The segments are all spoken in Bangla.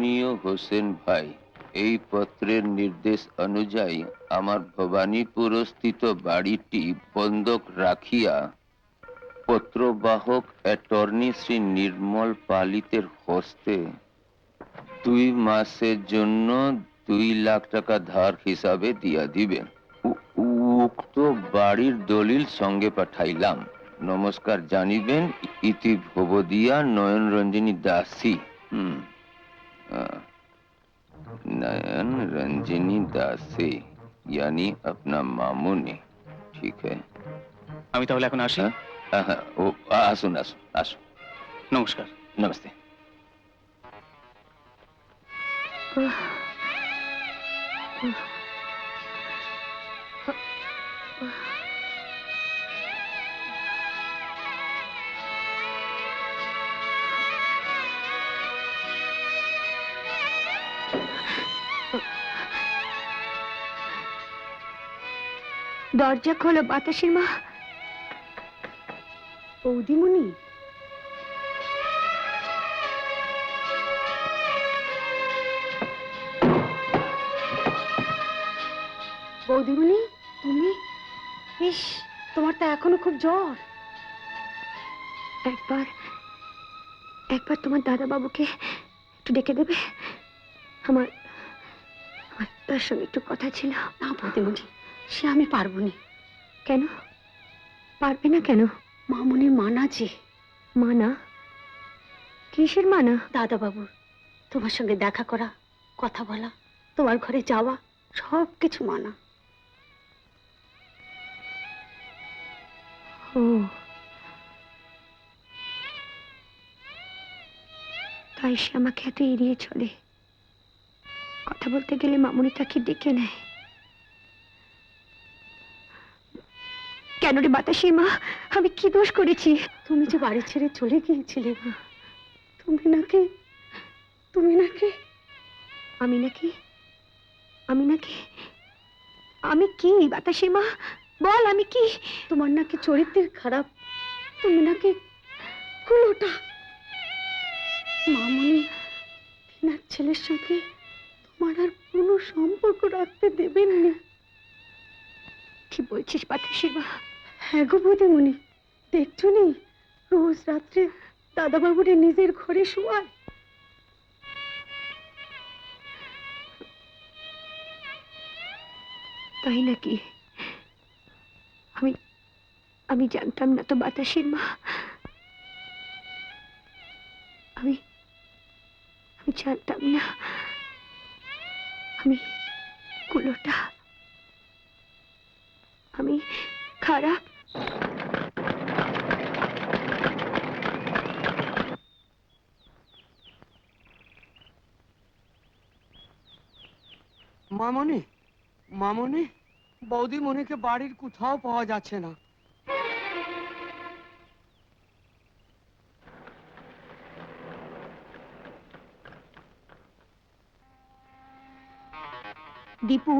মাননীয় হোসেন ভাই, এই পত্রের নির্দেশ অনুযায়ী আমার ভবানীপুরস্থিত বাড়িটি বন্ধক রাখিয়া পত্রবাহক অ্যাটর্নি শ্রী নির্মল পালিতের হস্তে 2 মাসের জন্য 2 লাখ টাকা ধার হিসাবে দিয়া দিবেন। উক্ত বাড়ির দলিল সঙ্গে পাঠাইলাম। নমস্কার জানিবেন, ইতি ভবদিয়া নয়ন রঞ্জিনী দাসী। नयन रंजनी दासी यानी अपना मामूनी। ठीक है, আমি তাহলে এখন আসি। ओ आसुन आसुन आसुन। নমস্কার। नमस्ते। দরজা খোলো বাতাসের মা। বৌদিমণি, বৌদিমণি তুমি? ইস, তোমার তো এখনো খুব জ্বর। একবার একবার তোমার দাদা বাবুকে একটু ডেকে দেবে? আমার তার সঙ্গে একটু কথা ছিল। না বৌদিমণি, সে আমি পারবো না। কেন পারবে না? কেন? মামুনির মানা যে। মানা? কিসের মানা? দাদা বাবুর তোমার সঙ্গে দেখা করা, কথা বলা, তোমার ঘরে যাওয়া, সব কিছু মানা। ও তাই সে আমাকে এত এড়িয়ে চলে। কথা বলতে গেলে মামুনি তাকে ডেকে নেয়। কেন রে বাতাসি মা, আমি কি দোষ করেছি? তুমি যে বাড়ি ছেড়ে চলে গিয়েছিলে, তুমি নাকি আমি নাকি আমি কি বাতাসি মা বল, আমি কি? তোমার নাকি চরিত্রের খারাপ, তুমি নাকি কুলোটা। মামুনি তিনার ছেলের সঙ্গে তোমার আর কোনো সম্পর্ক রাখতে দেবেন না। কি বলছিস বাতাসি মা? হ্যাঁ গো বৌদিমণি, দেখছো নি রোজ রাত্রে দাদাবাবুরে নিজের ঘরে শোয়ায়। তাই নাকি? আমি জানতাম না তো বাতাসের মা। আমি জানতাম না। আমি কুলোটা, আমি খারাপ। মামনি, মামনি, বৌদিমণিকে বাড়ির কোথাও পাওয়া যাচ্ছে না। দীপু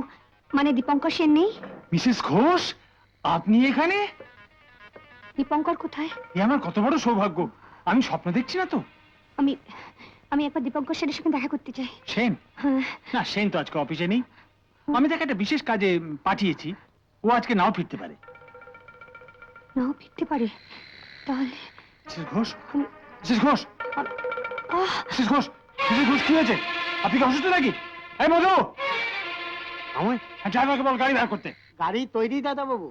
মানে দীপঙ্কর সেন নেই? মিসেস ঘোষ, আপনি এখানে? দীপঙ্কর কোথায়? এ আমার কত বড় সৌভাগ্য, আমি স্বপ্ন দেখছি না তো? আমি একবার দীপঙ্কর সেনের সঙ্গে দেখা করতে চাই। সেন? না, সেন তো আজকে অফিসে নেই। আমি তাকে একটা বিশেষ কাজে পাঠিয়েছি, ও আজকে নাও ফিরতে পারে। নাও ফিরতে পারে? তাহলে Mrs Ghosh, Mrs Ghosh, Mrs Ghosh, Mrs Ghosh, কি হয়েছে? আপনি কি অসুস্থ নাকি? এই মধু, আমার ড্রাইভারকে বল গাড়ি বের করতে। গাড়ি তৈরি দাদা বাবু।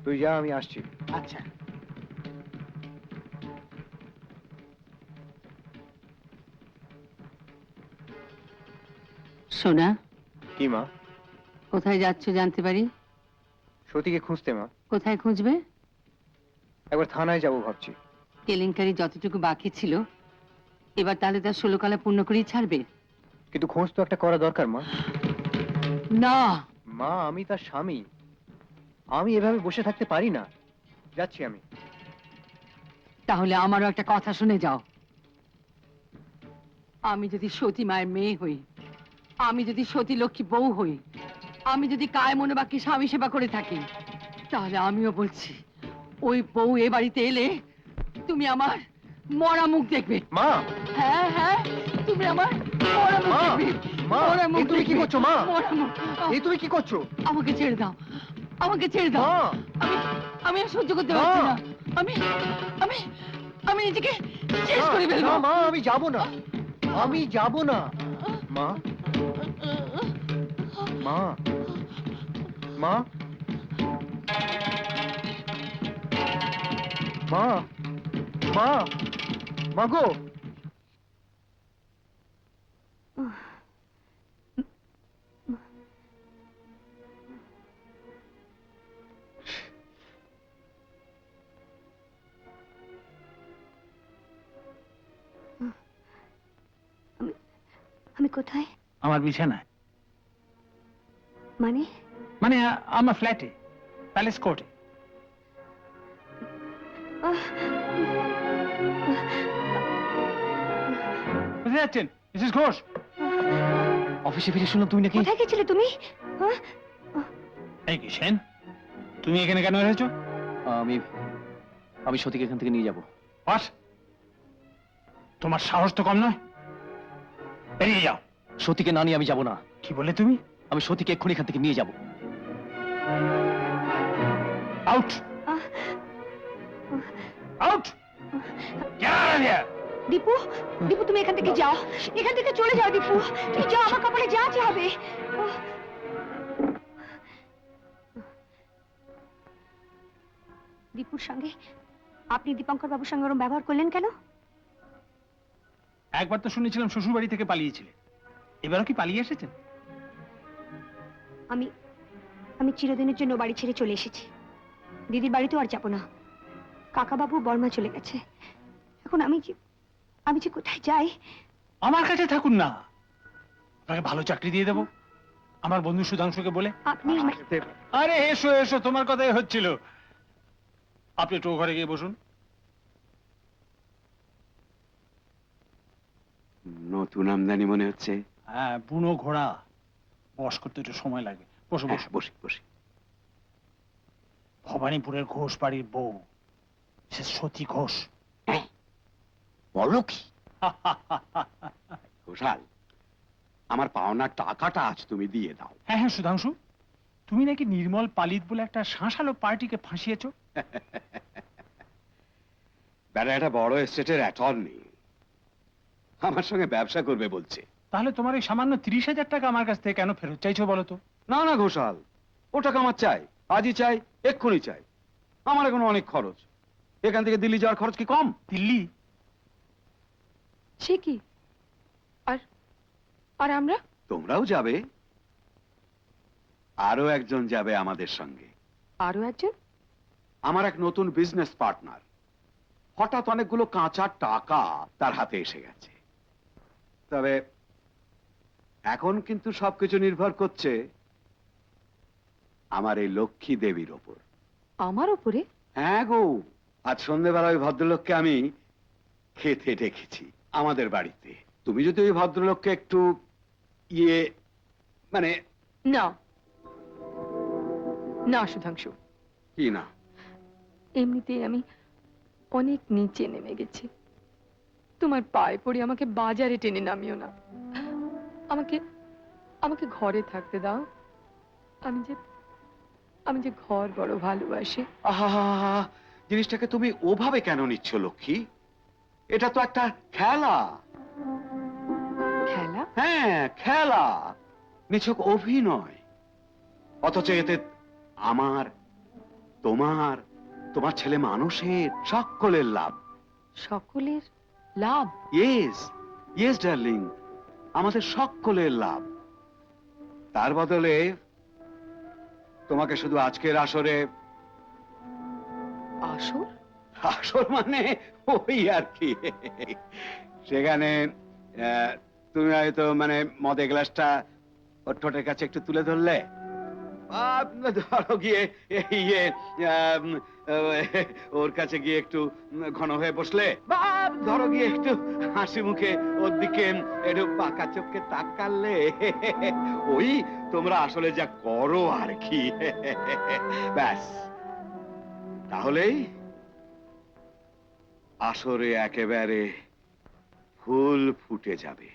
তুই যা, আমি আসছি। আচ্ছা। সোনা, কি মা? কোথায় যাচ্ছ জানতে পারি? সতীকে খুঁজতে মা। কোথায় খুঁজবে? একবার থানায় যাবো ভাবছি। কেলেঙ্কারি যতটুকু বাকি ছিল এবার তাহলে তার 16 কালা পূর্ণ করেই ছাড়বে। কিন্তু খোঁজ তো একটা করা দরকার মা। না মা, আমি তার স্বামী, আমি এভাবে বসে থাকতে পারি না। যাচ্ছি আমি। তাহলে আমারও একটা কথা শুনে যাও। আমি যদি সতী মায়ের মেয়ে হই, আমি যদি সতী লক্ষ্মী বউ হই, আমি যদি কায় মনে বাক্যে স্বামী সেবা করে থাকি, তাহলে আমিও বলছি ওই বউ এ বাড়িতে এলে তুমি আমার মরা মুখ দেখবে। মা! হ্যাঁ হ্যাঁ, আমার মরা মুখ মা, দেখবি। মা, মরা মুখ এ তুমি কি দেখবি। করছো, মা? মরা মুখ। এই তুমি কি করছো? আমাকে ছেড়ে দাও, আমাকে ছেড়ে দাও। মা! আমি আমি আর সহ্য করতে মা! পারছি না। আমি আমি আমি নিজেকে শেষ করে না, ফেলবো। মা, আমি যাব না, আমি যাব না। মা, মা, মা, মা, মা, মা গো। আমি কোথায়? আমার বিছানায়, মানে মানে আমার ফ্ল্যাটে, প্যালেস কোর্টে। বুঝতে যাচ্ছেন মিসেস ঘোষ? অফিসে ফিরে শুনলাম তুমি নাকি কোথায় গেছিলে তুমি? হ্যাঁ? এই কি সেন, তুমি এখানে কেন এসেছো? আমি আমি সতীকে এখান থেকে নিয়ে যাব। বাস, তোমার সাহস তো কম নয়, বেরিয়ে যাও। সতীকে না নিয়ে আমি যাব না। কি বলে তুমি? আমি সতীকে এক্ষুনি এখান থেকে নিয়ে যাব। Out, ah, out, get out of here. Dipu, Dipu তুমি এখান থেকে যাও, এখান থেকে চলে যাও দীপু, তুমি যাও, আমার কপালে যা আছে হবে। দীপুর সঙ্গে আপনি দীপঙ্কর বাবুর সঙ্গে ওরম ব্যবহার করলেন কেন? একবার তো শুনেছিলাম শ্বশুর বাড়ি থেকে পালিয়েছিলে, এবারও কি পালিয়ে এসেছেন? আমি আমি চিরদিনের জন্য বাড়ি ছেড়ে চলে এসেছি। দিদির বাড়িতেও আর যাবো না। কাকাবাবু বর্মা চলে গেছে। এখন আমি যে কোথায় যাই? আমার কাছে থাকুন না, আপনাকে ভালো চাকরি দিয়ে দেবো আমার বন্ধু সুধাংশুকে বলে। আপনি আরে এসো এসো, তোমার কথাই হচ্ছিল। আপনি একটু ও ঘরে গিয়ে বসুন। নতুন আমদানি মনে হচ্ছে। হ্যাঁ, বুনো ঘোড়া, বস করতে একটু সময় লাগবে। বসো বসো। বসি বসি। ভবানীপুরের ঘোষ বাড়ির বউ, সে সতী ঘোষ। বলো কি ঘোষাল, আমার পাওনার টাকাটা আজ তুমি দিয়ে দাও। হ্যাঁ হ্যাঁ সুধাংশু, তুমি নাকি নির্মল পালিত বলে একটা শাঁসালো পার্টিকে ফাঁসিয়েছো। বেটা একটা বড় এস্টেটের অ্যাটর্নি, আমার সঙ্গে ব্যবসা করবে বলছে। তাহলে তোমার এই সামান্য 30,000 টাকা আমার কাছ থেকে কেন ফেরত চাইছো বলো তো? না না ঘোষাল, ও টাকা আমার চাই, আজই চাই, এক্ষুনি চাই। আমার এখন অনেক খরচ, এখান থেকে দিল্লি যাওয়ার খরচ কি কম? দিল্লি? সে কি? আর আর আমরা? তোমরাও যাবে, আরো একজন যাবে আমাদের সঙ্গে। আরো একজন? আমার এক নতুন বিজনেস পার্টনার, হঠাৎ অনেকগুলো কাঁচা টাকা তার হাতে এসে গেছে। তবে এখন কিন্তু সবকিছু নির্ভর করছে আমার এই লক্ষ্মী দেবীর ওপর। আমার উপরে? হ্যাঁ গো, আজ সন্ধ্যেবেলা ওই ভদ্রলোককে আমি খেতে ডেকেছি আমাদের বাড়িতে। তুমি যদি ওই ভদ্রলোককে একটু মানে না না সুধাংশু, কি না? এমনিতেই আমি অনেক নিচে নেমে গেছি। তোমার পায়ে পড়ে আমাকে বাজারে টেনে নামিও না। আমাকে আমাকে ঘরে থাকতে দাও। আমি যে ঘর বড় ভালোবাসি। আহা, জিনিসটাকে তুমি ওভাবে কেন নিচ্ছ লক্ষ্মী? এটা তো একটা খেলা। খেলা? হ্যাঁ খেলা, নিছক অভিনয়। অথচ এতে আমার, তোমার, তোমার ছেলে মানুষের সকলের লাভ। সকলের লাভ? ইয়েস ইয়েস ডার্লিং, আমাদের সকলের লাভ। তার বদলে তোমাকে শুধু আজকের আসরে, আসর? আসর মানে ওই আর কি, সেখানে তুমি হয়তো মানে মদের গ্লাসটা ওর ঠোঁটের কাছে একটু তুলে ধরলে, ধরো গিয়ে ইয়ে ওর কাছে গিয়ে একটু ঘন হয়ে বসলে, বা ধরো গিয়ে একটু হাসি মুখে ওর দিকে একটু পাকা চোখে তাকালে, ওই তোমরা আসলে যা করো আর কি, ব্যাস তাহলেই আসরে একেবারে ফুল ফুটে যাবে।